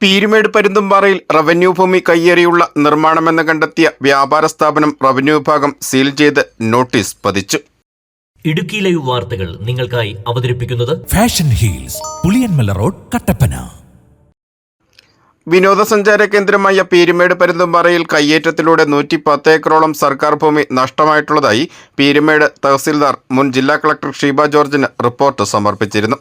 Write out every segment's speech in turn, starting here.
Peermade പരുന്തുംപാറയിൽ revenue ഭൂമി കയ്യേറിയുള്ള നിർമ്മാണമെന്ന് കണ്ടെത്തിയ വ്യാപാര സ്ഥാപനം റവന്യൂ വിഭാഗം സീൽ ചെയ്ത് നോട്ടീസ് പതിച്ചു. ഇടുക്കി ലൈവ് വാർത്തകൾ നിങ്ങൾക്കായി അവതരിപ്പിക്കുന്നത് fashion heels, Puliyanmala road, Kattappana. വിനോദസഞ്ചാര കേന്ദ്രമായ പീരുമേട് പരുന്തുംപാറയിൽ കയ്യേറ്റത്തിലൂടെ 110 ഏക്കറോളം സർക്കാർ ഭൂമി നഷ്ടമായിട്ടുള്ളതായി പീരുമേട് തഹസിൽദാർ മുൻ ജില്ലാ കളക്ടർ ഷീബ ജോർജിന് റിപ്പോർട്ട് സമർപ്പിച്ചിരുന്നു.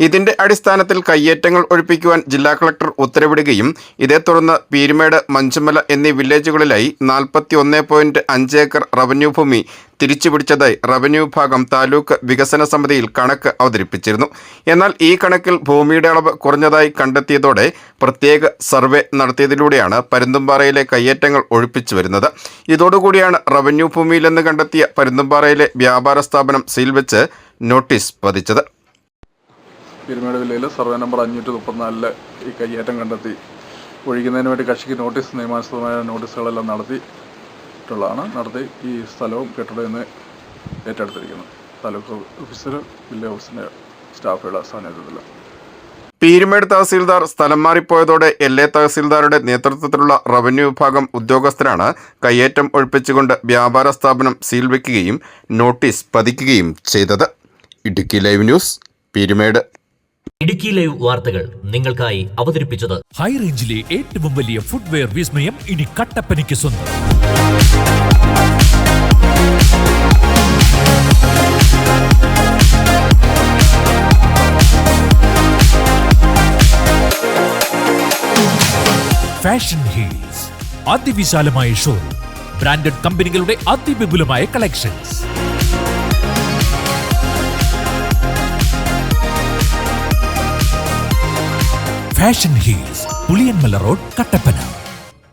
ഇതിന്റെ അടിസ്ഥാനത്തിൽ കയ്യേറ്റങ്ങൾ ഒഴിപ്പിക്കുവാൻ ജില്ലാ കളക്ടർ ഉത്തരവിടുകയും ഇതേ തുടർന്ന് പീരുമേട്, മഞ്ചുമല എന്നീ വില്ലേജുകളിലായി 41.5 ഏക്കർ റവന്യൂ ഭൂമി തിരിച്ചുപിടിച്ചതായി റവന്യൂ വിഭാഗം താലൂക്ക് വികസന സമിതിയിൽ കണക്ക് അവതരിപ്പിച്ചിരുന്നു. എന്നാൽ ഈ കണക്കിൽ ഭൂമിയുടെ അളവ് കുറഞ്ഞതായി കണ്ടെത്തിയതോടെ പ്രത്യേക സർവേ നടത്തിയതിലൂടെയാണ് പരുന്തുംപാറയിലെ കയ്യേറ്റങ്ങൾ ഒഴിപ്പിച്ചു വരുന്നത്. ഇതോടുകൂടിയാണ് റവന്യൂ ഭൂമിയിലെന്ന് കണ്ടെത്തിയ പരുന്തുംപാറയിലെ വ്യാപാര സ്ഥാപനം സീൽ വെച്ച് നോട്ടീസ് പതിച്ചത്. പീരുമേട് വില്ലയിൽ സർവേ നമ്പർ 534 ഈ കയ്യേറ്റം കണ്ടെത്തി ഒഴിക്കുന്നതിന് വേണ്ടി കക്ഷിക്ക് നിയമാനുസൃതമായ നോട്ടീസുകളെല്ലാം നടത്തി ഈ സ്ഥലവും കെട്ടിടവും ഇന്ന് ഏറ്റെടുത്തിരിക്കുന്നു. താലൂക്ക് ഓഫീസർ, വില്ലേജ് ഓഫീസിൻ്റെ സ്റ്റാഫുകളുടെ സാന്നിധ്യത്തിൽ. പീരുമേട് തഹസീൽദാർ സ്ഥലം മാറിപ്പോയതോടെ LA തഹസീൽദാരുടെ നേതൃത്വത്തിലുള്ള റവന്യൂ വിഭാഗം ഉദ്യോഗസ്ഥരാണ് കയ്യേറ്റം ഒഴിപ്പിച്ചുകൊണ്ട് വ്യാപാര സ്ഥാപനം സീൽ വയ്ക്കുകയും നോട്ടീസ് പതിക്കുകയും ചെയ്തത്. Idukki live news, Peermade. Idukki live വാർത്തകൾ നിങ്ങൾക്കായി അവതരിപ്പിച്ചത് ഹൈ റേഞ്ചിലെ ഏറ്റവും വലിയ ഫുട്വെയർ വിസ്മയം ഇനി കട്ടപ്പനയ്ക്ക് സ്വന്തം. ഫാഷൻ ഹീൽസ്, അതിവിശാലമായ ഷോറൂം, ബ്രാൻഡഡ് കമ്പനികളുടെ അതിവിപുലമായ collections. Fashion heels, Puliyanmala road, Kattappana.